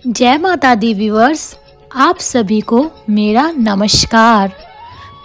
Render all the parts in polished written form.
जय माता the viewers, आप सभी को मेरा नमस्कार।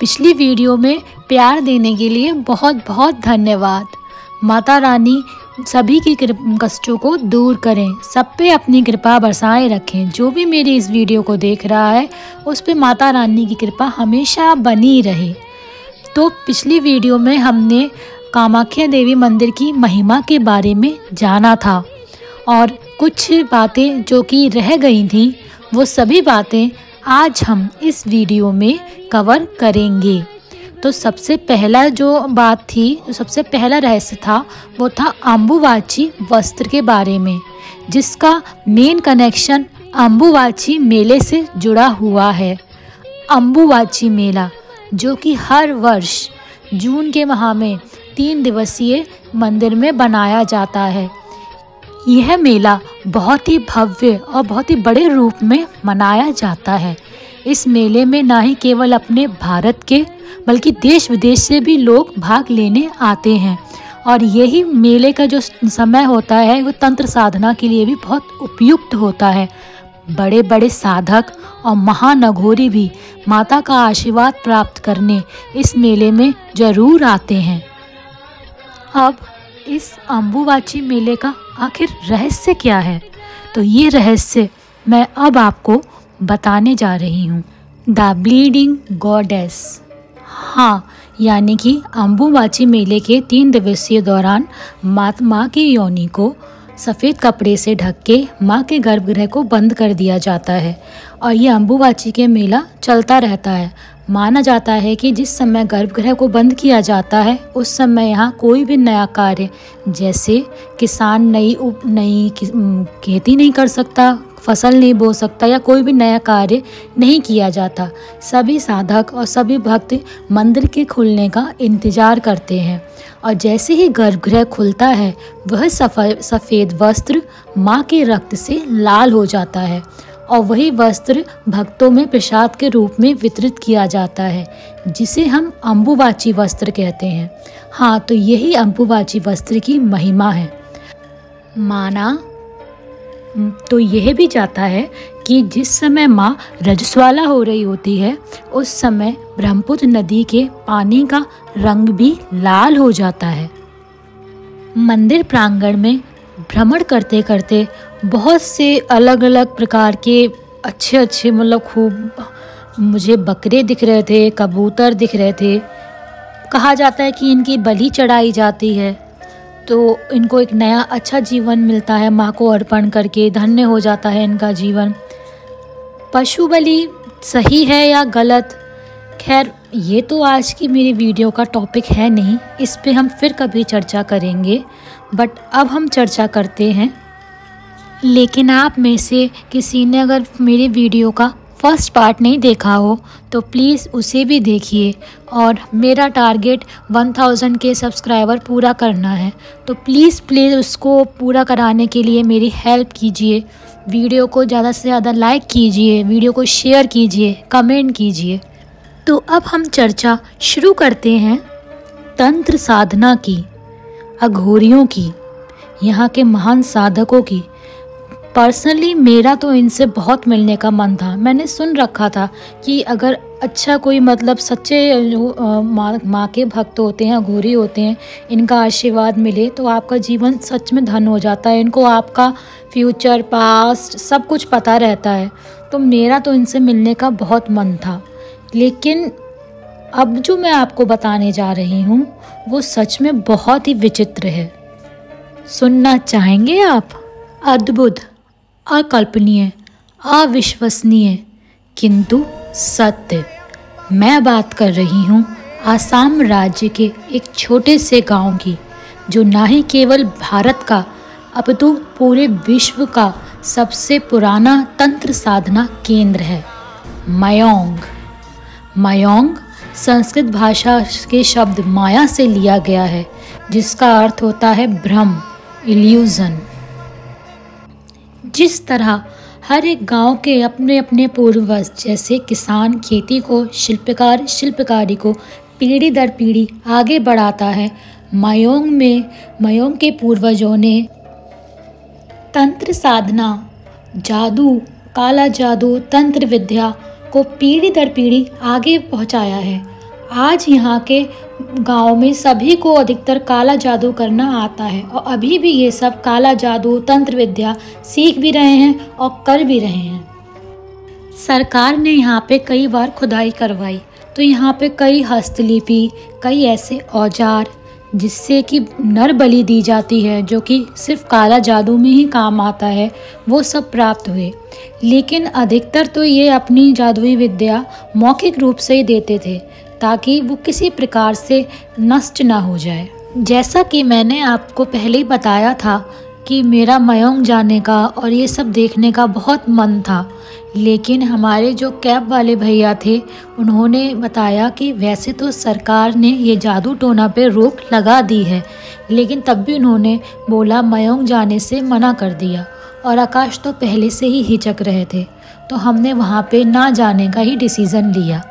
पिछली वीडियो में प्यार देने के लिए बहुत बहुत धन्यवाद। माता रानी सभी की कष्टों को दूर करें, सब पे अपनी कृपा बरसाए रखें। जो भी मेरी इस वीडियो को देख रहा है उस पे माता रानी की कृपा हमेशा बनी रहे। तो पिछली वीडियो में हमने कामाख्या देवी मंदिर की महिमा के बारे में जाना था और कुछ बातें जो कि रह गई थीं वो सभी बातें आज हम इस वीडियो में कवर करेंगे। तो सबसे पहला जो बात थी, जो सबसे पहला रहस्य था वो था अम्बुबाची वस्त्र के बारे में, जिसका मेन कनेक्शन अम्बुबाची मेले से जुड़ा हुआ है। अम्बुबाची मेला जो कि हर वर्ष जून के माह में 3 दिवसीय मंदिर में बनाया जाता है। यह मेला बहुत ही भव्य और बहुत ही बड़े रूप में मनाया जाता है। इस मेले में ना ही केवल अपने भारत के बल्कि देश विदेश से भी लोग भाग लेने आते हैं और यही मेले का जो समय होता है वो तंत्र साधना के लिए भी बहुत उपयुक्त होता है। बड़े बड़े साधक और महानघोरी भी माता का आशीर्वाद प्राप्त करने इस मेले में जरूर आते हैं। अब इस अम्बुबाची मेले का आखिर रहस्य क्या है, तो ये रहस्य मैं अब आपको बताने जा रही हूँ। द ब्लीडिंग गॉडेस, हाँ, यानी कि अम्बुबाची मेले के 3 दिवसीय दौरान माँ की योनि को सफ़ेद कपड़े से ढक के माँ के गर्भगृह को बंद कर दिया जाता है और ये अम्बुबाची के मेला चलता रहता है। माना जाता है कि जिस समय गर्भगृह को बंद किया जाता है उस समय यहाँ कोई भी नया कार्य, जैसे किसान नई खेती नहीं कर सकता, फसल नहीं बो सकता या कोई भी नया कार्य नहीं किया जाता। सभी साधक और सभी भक्त मंदिर के खुलने का इंतजार करते हैं और जैसे ही गर्भगृह खुलता है वह सफ़ेद वस्त्र माँ के रक्त से लाल हो जाता है और वही वस्त्र भक्तों में प्रसाद के रूप में वितरित किया जाता है, जिसे हम अम्बुबाची वस्त्र कहते हैं। हाँ, तो यही अम्बुबाची वस्त्र की महिमा है। माना तो यह भी जाता है कि जिस समय माँ रजस्वाला हो रही होती है उस समय ब्रह्मपुत्र नदी के पानी का रंग भी लाल हो जाता है। मंदिर प्रांगण में भ्रमण करते करते बहुत से अलग अलग प्रकार के अच्छे मतलब खूब मुझे बकरे दिख रहे थे, कबूतर दिख रहे थे। कहा जाता है कि इनकी बलि चढ़ाई जाती है तो इनको एक नया अच्छा जीवन मिलता है, माँ को अर्पण करके धन्य हो जाता है इनका जीवन। पशु बलि सही है या गलत, खैर ये तो आज की मेरी वीडियो का टॉपिक है नहीं, इस पे हम फिर कभी चर्चा करेंगे। बट अब हम चर्चा करते हैं। लेकिन आप में से किसी ने अगर मेरी वीडियो का फर्स्ट पार्ट नहीं देखा हो तो प्लीज़ उसे भी देखिए। और मेरा टारगेट 1000 के सब्सक्राइबर पूरा करना है, तो प्लीज़ उसको पूरा कराने के लिए मेरी हेल्प कीजिए। वीडियो को ज़्यादा से ज़्यादा लाइक कीजिए, वीडियो को शेयर कीजिए, कमेंट कीजिए। तो अब हम चर्चा शुरू करते हैं तंत्र साधना की, अघोरियों की, यहाँ के महान साधकों की। पर्सनली मेरा तो इनसे बहुत मिलने का मन था। मैंने सुन रखा था कि अगर अच्छा कोई मतलब सच्चे माँ के भक्त होते हैं, अघोरी होते हैं, इनका आशीर्वाद मिले तो आपका जीवन सच में धन हो जाता है। इनको आपका फ्यूचर पास्ट सब कुछ पता रहता है। तो मेरा तो इनसे मिलने का बहुत मन था। लेकिन अब जो मैं आपको बताने जा रही हूँ वो सच में बहुत ही विचित्र है। सुनना चाहेंगे आप? अद्भुत, अकल्पनीय, अविश्वसनीय किंतु सत्य। मैं बात कर रही हूँ आसाम राज्य के एक छोटे से गांव की, जो ना ही केवल भारत का अपितु पूरे विश्व का सबसे पुराना तंत्र साधना केंद्र है, मयोंग। मयोंग संस्कृत भाषा के शब्द माया से लिया गया है, जिसका अर्थ होता है भ्रम, इल्यूजन। जिस तरह हर एक गांव के अपने अपने पूर्वज, जैसे किसान खेती को, शिल्पकार शिल्पकारी को पीढ़ी दर पीढ़ी आगे बढ़ाता है, मयोंग के पूर्वजों ने तंत्र साधना जादू, काला जादू, तंत्र विद्या को पीढ़ी दर पीढ़ी आगे पहुंचाया है। आज यहाँ के गांव में सभी को अधिकतर काला जादू करना आता है और अभी भी ये सब काला जादू, तंत्र विद्या सीख भी रहे हैं और कर भी रहे हैं। सरकार ने यहाँ पे कई बार खुदाई करवाई तो यहाँ पे कई हस्तलिपि, कई ऐसे औजार जिससे कि नर बलि दी जाती है, जो कि सिर्फ काला जादू में ही काम आता है, वो सब प्राप्त हुए। लेकिन अधिकतर तो ये अपनी जादुई विद्या मौखिक रूप से ही देते थे ताकि वो किसी प्रकार से नष्ट ना हो जाए। जैसा कि मैंने आपको पहले ही बताया था कि मेरा मयोंग जाने का और ये सब देखने का बहुत मन था, लेकिन हमारे जो कैब वाले भैया थे उन्होंने बताया कि वैसे तो सरकार ने ये जादू टोना पे रोक लगा दी है, लेकिन तब भी उन्होंने बोला मयोंग जाने से मना कर दिया। और आकाश तो पहले से ही हिचक रहे थे, तो हमने वहाँ पे ना जाने का ही डिसीज़न लिया।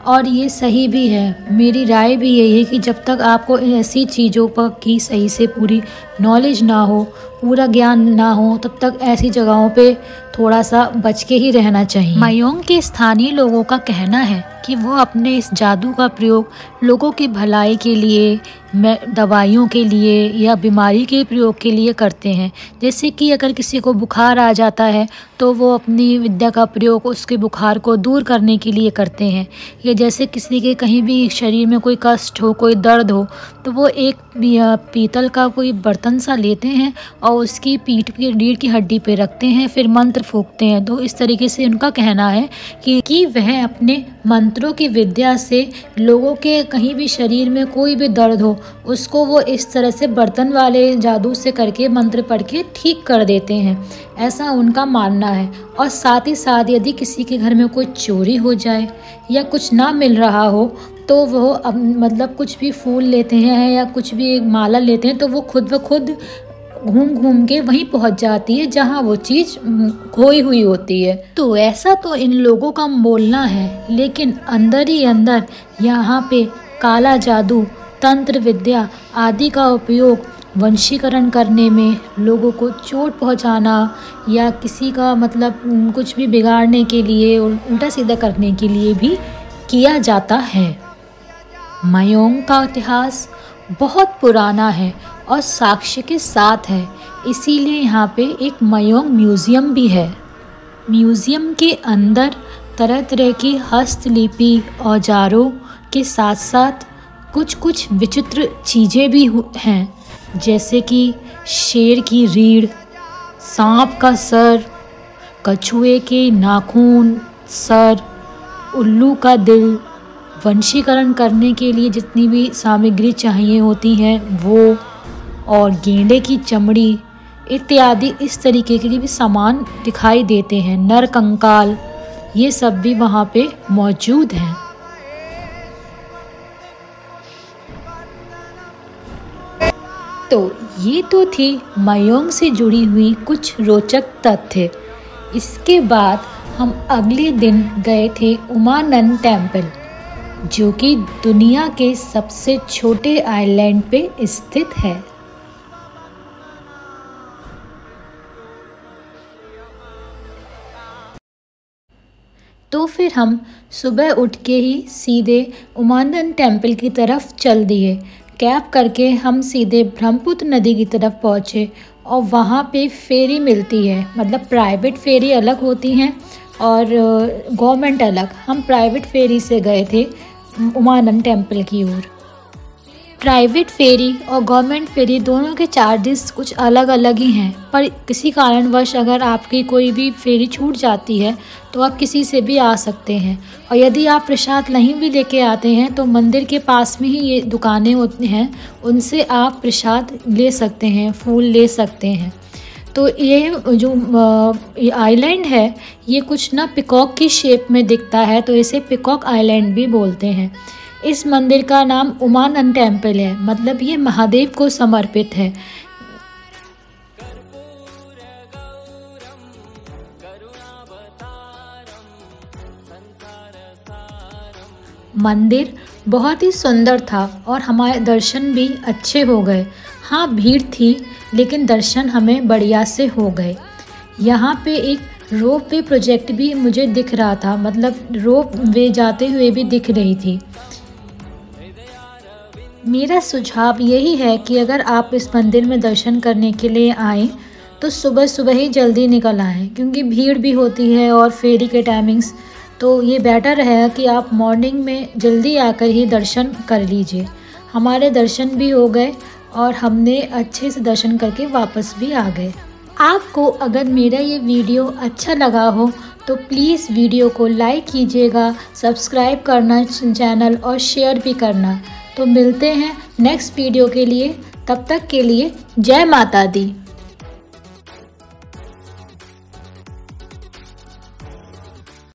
और ये सही भी है, मेरी राय भी यही है कि जब तक आपको ऐसी चीज़ों पर की सही से पूरी नॉलेज ना हो, पूरा ज्ञान ना हो, तब तक ऐसी जगहों पे थोड़ा सा बच के ही रहना चाहिए। मयोंग के स्थानीय लोगों का कहना है कि वो अपने इस जादू का प्रयोग लोगों की भलाई के लिए, दवाइयों के लिए या बीमारी के प्रयोग के लिए करते हैं। जैसे कि अगर किसी को बुखार आ जाता है तो वो अपनी विद्या का प्रयोग उसके बुखार को दूर करने के लिए करते हैं, या जैसे किसी के कहीं भी शरीर में कोई कष्ट हो, कोई दर्द हो, तो वो एक पीतल का कोई बर्तन सा लेते हैं और उसकी पीठ की रीढ़ की हड्डी पे रखते हैं, फिर मंत्र फूंकते हैं। तो इस तरीके से उनका कहना है कि वह अपने मंत्रों की विद्या से लोगों के कहीं भी शरीर में कोई भी दर्द हो उसको वो इस तरह से बर्तन वाले जादू से करके, मंत्र पढ़ के ठीक कर देते हैं, ऐसा उनका मानना है। और साथ ही साथ यदि किसी के घर में कोई चोरी हो जाए या कुछ ना मिल रहा हो तो वो मतलब कुछ भी फूल लेते हैं या कुछ भी एक माला लेते हैं तो वो खुद ब खुद घूम घूम के वहीं पहुंच जाती है जहां वो चीज़ खोई हुई होती है। तो ऐसा तो इन लोगों का बोलना है, लेकिन अंदर ही अंदर यहाँ पे काला जादू, तंत्र विद्या आदि का उपयोग वंशीकरण करने में, लोगों को चोट पहुंचाना या किसी का मतलब कुछ भी बिगाड़ने के लिए, उल्टा सीधा करने के लिए भी किया जाता है। मयोंग का इतिहास बहुत पुराना है और साक्ष्य के साथ है, इसीलिए यहाँ पे एक मयोंग म्यूज़ियम भी है। म्यूज़ियम के अंदर तरह तरह की हस्तलिपि औजारों के साथ साथ कुछ विचित्र चीज़ें भी हैं, जैसे कि शेर की रीढ़, सांप का सर, कछुए के नाखून, सर, उल्लू का दिल, वंशीकरण करने के लिए जितनी भी सामग्री चाहिए होती हैं वो, और गेंडे की चमड़ी इत्यादि इस तरीके के भी सामान दिखाई देते हैं। नर कंकाल, ये सब भी वहाँ पे मौजूद हैं। तो ये तो थी मयोंग से जुड़ी हुई कुछ रोचक तथ्य। इसके बाद हम अगले दिन गए थे उमानंद टेम्पल, जो कि दुनिया के सबसे छोटे आइलैंड पे स्थित है। तो फिर हम सुबह उठ के ही सीधे उमानंद टेम्पल की तरफ चल दिए। कैब करके हम सीधे ब्रह्मपुत्र नदी की तरफ पहुँचे और वहाँ पे फेरी मिलती है, मतलब प्राइवेट फेरी अलग होती हैं और गवर्नमेंट अलग। हम प्राइवेट फेरी से गए थे उमानंद टेम्पल की ओर। प्राइवेट फेरी और गवर्नमेंट फेरी दोनों के चार्जेस कुछ अलग अलग ही हैं, पर किसी कारणवश अगर आपकी कोई भी फेरी छूट जाती है तो आप किसी से भी आ सकते हैं। और यदि आप प्रसाद नहीं भी लेके आते हैं तो मंदिर के पास में ही ये दुकानें होती हैं, उनसे आप प्रसाद ले सकते हैं, फूल ले सकते हैं। तो ये जो आइलैंड है ये कुछ ना पिकॉक की शेप में दिखता है, तो इसे पिकॉक आइलैंड भी बोलते हैं। इस मंदिर का नाम उमानंद टेम्पल है, मतलब ये महादेव को समर्पित है। मंदिर बहुत ही सुंदर था और हमारे दर्शन भी अच्छे हो गए। हाँ, भीड़ थी लेकिन दर्शन हमें बढ़िया से हो गए। यहाँ पे एक रोप वे प्रोजेक्ट भी मुझे दिख रहा था, मतलब रोप वे जाते हुए भी दिख रही थी। मेरा सुझाव यही है कि अगर आप इस मंदिर में दर्शन करने के लिए आएँ तो सुबह सुबह ही जल्दी निकल आएँ, क्योंकि भीड़ भी होती है और फेरी के टाइमिंग्स, तो ये बेटर रहेगा कि आप मॉर्निंग में जल्दी आकर ही दर्शन कर लीजिए। हमारे दर्शन भी हो गए और हमने अच्छे से दर्शन करके वापस भी आ गए। आपको अगर मेरा ये वीडियो अच्छा लगा हो तो प्लीज़ वीडियो को लाइक कीजिएगा, सब्सक्राइब करना चैनल और शेयर भी करना। तो मिलते हैं नेक्स्ट वीडियो के लिए, तब तक के लिए जय माता दी।